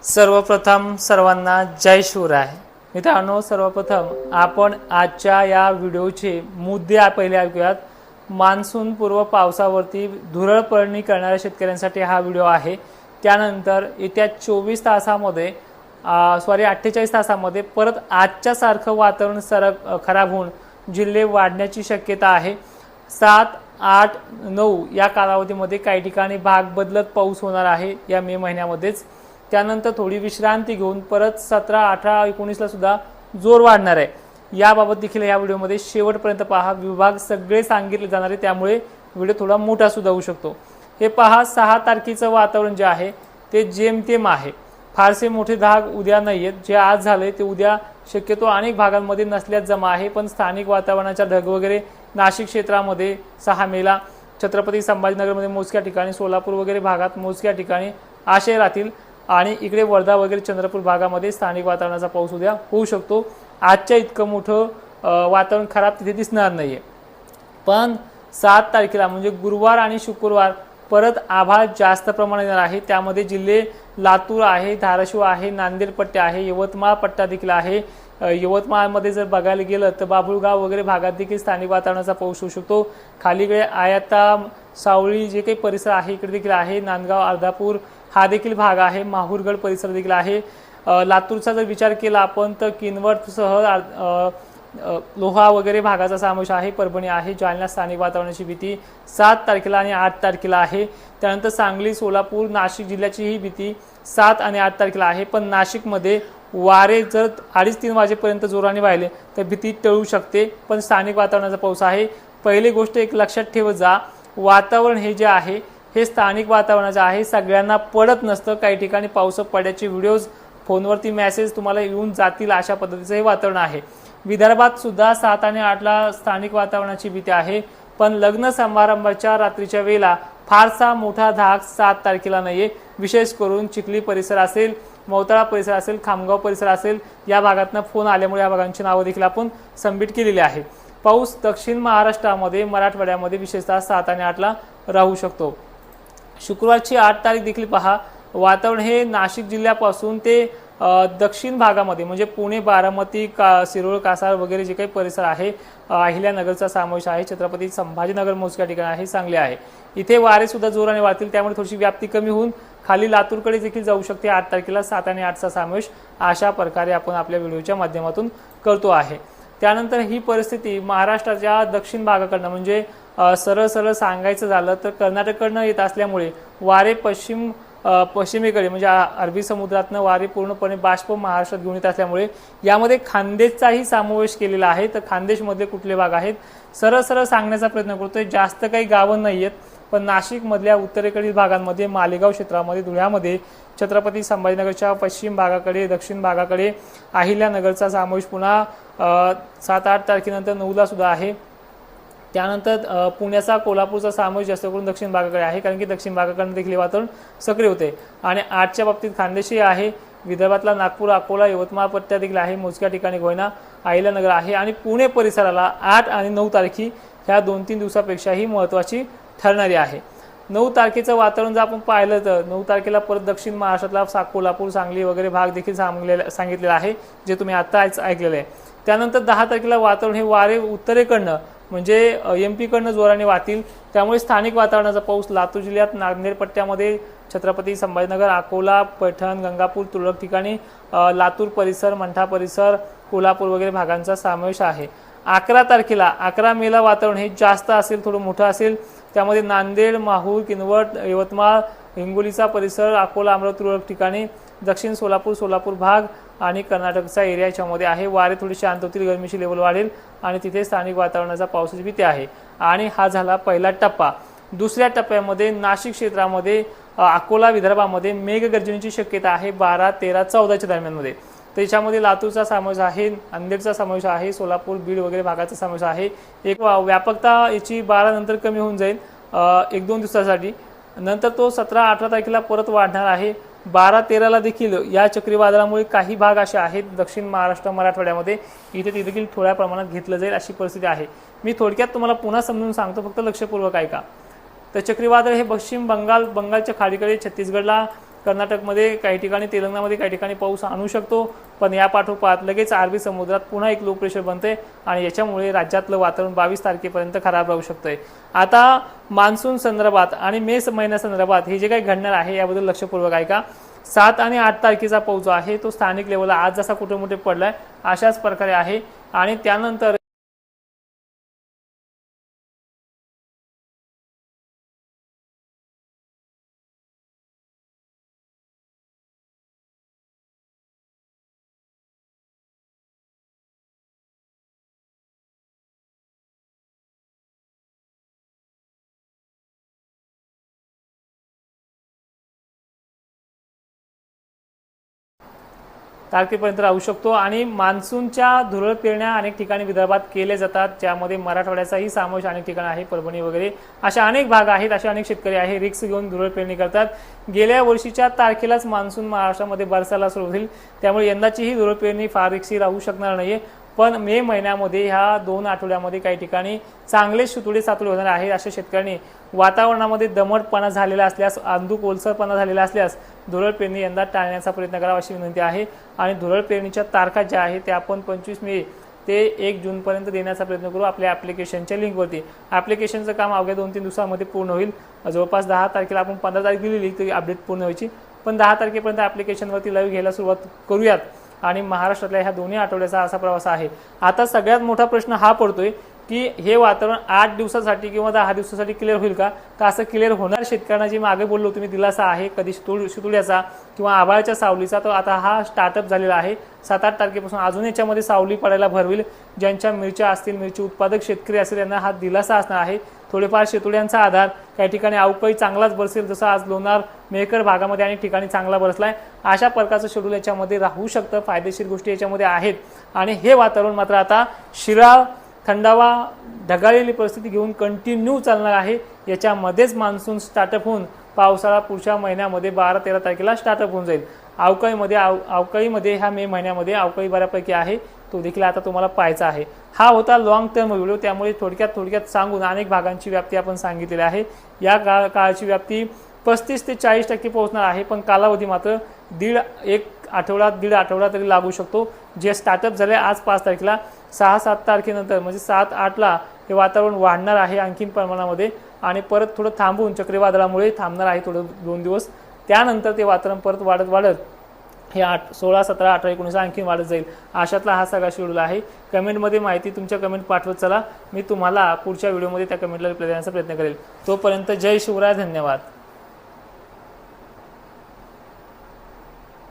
सर्वप्रथम सर्वांना जय शिवराय। मित्रांनो, सर्वप्रथम आपण आजच्या या व्हिडिओचे मुद्दे पहिले ऐकूयात। मान्सून पूर्व पावसावरती धुरळ पडणी करणाऱ्या शेतकऱ्यांसाठी हा व्हिडिओ आहे। त्यानंतर येत्या 24 तासामध्ये 48 तासामध्ये परत आजच्या सारखं वातावरण खराब होऊन जिल्हे वाढण्याची शक्यता आहे। 7, 8, 9 या कालावधीमध्ये काही ठिकाणी भाग बदलत पाऊस होणार आहे या मे महिन्यामध्येच। त्यानंतर थोडी विश्रांती घेऊन परत 17, 18, 19 ला सुद्धा जोर वाढणार आहे। याबाबत देखील या व्हिडिओमध्ये शेवटपर्यंत पहा। विभाग सगळे सांगितले जाणार आहे, त्यामुळे व्हिडिओ थोडा मोठा सुद्धा होऊ शकतो। हे पहा, 6 तारखेचं वातावरण जे आहे ते जेमतेम आहे। फारसे मोठे धाग उद्या नाहीयेत। जे आज झाले ते उद्या शक्यतो अनेक भागांमध्ये नसल्यास जमा आहे, पण स्थानिक वातावरणाचा ढग वगैरे नाशिक क्षेत्रामध्ये 6 मेला, छत्रपती संभाजीनगरमध्ये मोजक्या ठिकाणी, सोलापूर वगैरे भागात मोजक्या ठिकाणी असे राहतील आणि इकडे वर्धा वगैरे चंद्रपूर भागामध्ये स्थानिक वातावरणाचा पाऊस उद्या होऊ शकतो। आजच्या इतकं मोठं वातावरण खराब तिथे दिसणार नाहीये, पण 7 तारखेला म्हणजे गुरुवार आणि शुक्रवार परत आभाळ जास्त प्रमाणात येणार आहे। त्यामध्ये जिल्हे लातूर आहे, धाराशिव आहे, नांदेड पट्टा आहे, यवतमाळ पट्टा देखील आहे। यवतमाळमध्ये जर बघायला गेलं तर बाभुळगाव वगैरे भागात देखील स्थानिक वातावरणाचा पाऊस होऊ शकतो। खालीकडे आयाता, सावळी जे काही परिसर आहे इकडे देखील आहे। नांदगाव, अर्धापूर हा देखील भाग आहे। माहूरगड परिसर देखील आहे। लातूरचा जर विचार केला आपण तर किनवटसह लोहा वगैरे भागाचा समावेश आहे। परभणी आहे। जालना स्थानिक वातावरणाची भीती 7 तारखेला आणि 8 तारखेला आहे। त्यानंतर सांगली, सोलापूर, नाशिक जिल्ह्याची ही भीती 7 आणि 8 तारखेला आहे। पण नाशिकमध्ये वारे जर 2:30-3 वाजेपर्यंत जोराने वाहिले तर भीती टळू शकते, पण स्थानिक वातावरणाचा पाऊस आहे। पहिली गोष्ट एक लक्षात ठेवत जा, वातावरण हे जे आहे हे स्थानिक वातावरणाचं आहे, सगळ्यांना पडत नसतं। काही ठिकाणी पाऊस पडण्याचे व्हिडिओज, फोनवरती मेसेज तुम्हाला येऊन जातील, अशा पद्धतीचं हे वातावरण आहे। विदर्भात सुद्धा 7 आणि 8 ला स्थानिक वातावरणाची भीती आहे, पण लग्न समारंभाच्या रात्रीच्या वेळेला फारसा मोठा धाक 7 तारखेला नाहीये। विशेष करून चिखली परिसर असेल, मोताळा परिसर असेल, खामगाव परिसर असेल, या भागातनं फोन आल्यामुळे या भागांची नावं देखील आपण सबमिट केलेली आहे। पाऊस दक्षिण महाराष्ट्रामध्ये, मराठवाड्यामध्ये विशेषतः 7 आणि 8 ला राहू शकतो। शुक्रवारची 8 तारीख देखील पहा, वातावरण हे नाशिक जिल्ह्यापासून ते दक्षिण भागामध्ये म्हणजे पुणे, बारामती, शिरोळ, कासार वगैरे जे काही परिसर आहे, अहिल्यानगरचा समावेश आहे, छत्रपती संभाजीनगर मोजक्या ठिकाणी आहे, चांगले आहे। इथे वारे सुद्धा जोराने वाहतील, त्यामुळे थोडीशी व्याप्ती कमी होऊन खाली लातूरकडे देखील जाऊ शकते। 8 तारखेला 7 आणि 8 चा समावेश अशा प्रकारे आपण आपल्या व्हिडिओच्या माध्यमातून करतो आहे। त्यानंतर ही परिस्थिती महाराष्ट्राच्या दक्षिण भागाकडनं म्हणजे सरळ सांगायचं झालं तर कर्नाटककडनं येत असल्यामुळे वारे पश्चिमेकडे म्हणजे अरबी समुद्रातनं वारे पूर्णपणे बाष्प महाराष्ट्रात घेऊन येत असल्यामुळे यामध्ये खानदेशचाही समावेश केलेला आहे। तर खानदेशमध्ये कुठले भाग आहेत सरळ सांगण्याचा प्रयत्न करतोय। जास्त काही गावं नाहीयेत, पण नाशिकमधल्या उत्तरेकडील भागांमध्ये, मालेगाव क्षेत्रामध्ये, धुळ्यामध्ये, छत्रपती संभाजीनगरच्या पश्चिम भागाकडे, दक्षिण भागाकडे, अहिल्यानगरचा समावेश पुन्हा 7-8 तारखेनंतर 9 ला सुद्धा आहे। त्यानंतर पुण्याचा, कोल्हापूरचा समावेश जास्त करून दक्षिण भागाकडे आहे, कारण की दक्षिण भागाकडून देखील वातावरण सक्रिय होते। आणि 8च्या बाबतीत खानदेशी आहे। विदर्भातला नागपूर, अकोला, यवतमाळ पट्टा देखील आहे, मोजक्या ठिकाणी गोयना, अहिल्यानगर आहे। आणि पुणे परिसराला 8 आणि 9 तारखी ह्या 2-3 दिवसापेक्षाही महत्त्वाची ठरणारी आहे। 9 तारखेचं वातावरण जर आपण पाहिलं तर 9 तारखेला परत दक्षिण महाराष्ट्रातला कोल्हापूर, सांगली वगैरे भाग देखील सांगितलेला आहे, जे तुम्ही आता ऐकलेलं आहे। त्यानंतर 10 तारखेला वातावरण हे वारे उत्तरेकडनं म्हणजे MP कडनं जोराने वाहतील, त्यामुळे स्थानिक वातावरणाचा पाऊस लातूर जिल्ह्यात, नांदेड पट्ट्यामध्ये, छत्रपती संभाजीनगर, अकोला, पैठण, गंगापूर, तुरळक ठिकाणी, लातूर परिसर, मंठा परिसर, कोल्हापूर वगैरे भागांचा समावेश आहे। 11 तारखेला 11 मेला वातावरण हे जास्त असेल, थोडं मोठं असेल। त्यामध्ये नांदेड, माहूर, किनवट, यवतमाळ, हिंगोलीचा परिसर, अकोला, अमरावती, तुरळक ठिकाणी, दक्षिण सोलापूर भाग आणि कर्नाटकचा एरिया याच्यामध्ये आहे। वारे थोडी शांत होतील, गरमीची लेवल वाढेल आणि तिथे स्थानिक वातावरणाचा पावसाची भीती आहे। आणि हा झाला पहिला टप्पा। दुसऱ्या टप्प्यामध्ये नाशिक क्षेत्रामध्ये, अकोला विदर्भामध्ये मेघगर्जनेची शक्यता आहे 12, 13, 14च्या दरम्यानमध्ये। त्याच्यामध्ये लातूरचा समावेश आहे, नांदेडचा समावेश आहे, सोलापूर, बीड वगैरे भागाचा समावेश आहे। एक व्यापकता याची 12 नंतर कमी होऊन जाईल 1-2 दिवसासाठी, नंतर तो 17-18 तारखेला परत वाढणार आहे। 12-13ला देखील या चक्रीवादळामुळे काही भाग असे आहेत दक्षिण महाराष्ट्र, मराठवाड्यामध्ये, इथे देखील थोड्या प्रमाणात घेतलं जाईल अशी परिस्थिती आहे। मी थोडक्यात तुम्हाला पुन्हा समजून सांगतो, फक्त लक्षपूर्वक ऐका। तर चक्रीवादळ हे पश्चिम बंगालच्या खाडीकडे, छत्तीसगडला कर्नाटकमध्ये काही ठिकाणी, तेलंगणामध्ये काही ठिकाणी पाऊस आणू शकतो, पण या पाठोपाठ लगेच अरबी समुद्रात पुन्हा एक लो प्रेशर बनते आणि याच्यामुळे राज्यातलं वातावरण 22 तारखेपर्यंत खराब राहू शकतंय। आता मान्सून संदर्भात आणि मे महिन्यासंदर्भात हे जे काही घडणार आहे याबद्दल लक्षपूर्वक ऐका। 7 आणि 8 तारखेचा पाऊस जो आहे तो स्थानिक लेवलला आज जसा कुठे मोठे पडलाय अशाच प्रकारे आहे आणि त्यानंतर तारखेपर्यंत राहू शकतो आणि मान्सूनच्या धुरळ पेरण्या अनेक ठिकाणी विदर्भात केले जातात, ज्यामध्ये मराठवाड्याचाही समावेश अनेक ठिकाणी आहे, परभणी वगैरे अशा अनेक भाग आहेत, अशा अनेक शेतकरी आहे रिक्स घेऊन धुरळ पेरणी करतात। गेल्या वर्षीच्या तारखेलाच मान्सून महाराष्ट्रामध्ये बरसायला सुरू होईल, त्यामुळे यंदाची ही धुरळ पेरणी फार रिक्सी राहू शकणार नाहीये। पण मे महिन्यामध्ये ह्या 2 आठवड्यामध्ये काही ठिकाणी चांगले शितुडे सातुडे होणार आहे। अशा शेतकऱ्यांनी वातावरणामध्ये दमटपणा झालेला असल्यास, अंधुक ओलसरपणा झालेला असल्यास धुरळ पेरणी यंदा टाळण्याचा प्रयत्न करावा अशी विनंती आहे। आणि धुरळ पेरणीच्या तारखा ज्या आहेत त्या आपण 25 मे ते 1 जूनपर्यंत देण्याचा प्रयत्न करू आपल्या ॲप्लिकेशनच्या लिंकवरती। ॲप्लिकेशनचं काम अवघ्या 2-3 दिवसामध्ये पूर्ण होईल। जवळपास 10 तारखेला आपण 15 तारीख दिलेली तरी अपडेट पूर्ण व्हायची, पण 10 तारखेपर्यंत ॲप्लिकेशनवरती लाईव्ह घ्यायला सुरुवात करूयात आणि महाराष्ट्रातल्या ह्या दोन्ही आठवड्याचा असा प्रवास आहे। आता सगळ्यात मोठा प्रश्न हा पडतोय की हे वातावरण 8 दिवसासाठी किंवा 10 दिवसासाठी क्लिअर होईल का? तर असं क्लिअर होणार शेतकऱ्यांना जे मागे बोललो तुम्ही दिलासा आहे कधी शितुड्याचा किंवा आभाळाच्या सावलीचा, तर आता हा स्टार्टअप झालेला आहे। 7-8 तारखेपासून अजून याच्यामध्ये सावली पडायला भरविल। ज्यांच्या मिरच्या असतील, मिरची उत्पादक शेतकरी असतील त्यांना हा दिलासा असणार आहे। थोडेफार शितुड्यांचा आधार, काही ठिकाणी अवकाळी चांगलाच बरसेल, जसं आज लोणार मेहकर भागामध्ये अनेक ठिकाणी चांगला बरसलाय। अशा प्रकारचं शेड्यूल याच्यामध्ये राहू शकतं, फायदेशीर गोष्टी याच्यामध्ये आहेत। आणि हे वातावरण मात्र आता शिराळ, थंडावा, ढगाळलेली परिस्थिती घेऊन कंटिन्यू चालणार आहे। याच्यामध्येच मान्सून स्टार्टअप होऊन पावसाळा पुढच्या महिन्यामध्ये 12-13 तारखेला स्टार्टअप होऊन जाईल। अवकाळीमध्ये ह्या मे महिन्यामध्ये अवकाळी बऱ्यापैकी आहे, तो देखील आता तुम्हाला पाहायचा आहे। हा होता लॉंग टर्म व्हिडिओ, त्यामुळे थोडक्यात सांगून अनेक भागांची व्याप्ती आपण सांगितलेली आहे। या काळाची व्याप्ती 35 ते 40% पोहोचणार आहे, पण कालावधी मात्र दीड आठवडा तरी लागू शकतो। जे स्टार्टअप झाले आज 5 तारखेला, 6-7 तारखेनंतर म्हणजे 7-8ला हे वातावरण वाढणार आहे आणखीन प्रमाणामध्ये आणि परत थोडं थांबून चक्रीवादळामुळे थांबणार आहे थोडं 2 दिवस, त्यानंतर ते वातावरण परत वाढत हे 16, 17, 18, 19 आणखीन वाढत जाईल। अशातला हा सगळा शेड्यूल आहे। कमेंटमध्ये माहिती तुमच्या कमेंट पाठवत चला, मी तुम्हाला पुढच्या व्हिडिओमध्ये त्या कमेंटला रिप्लाय देण्याचा प्रयत्न करेल। तोपर्यंत जय शिवराय, धन्यवाद।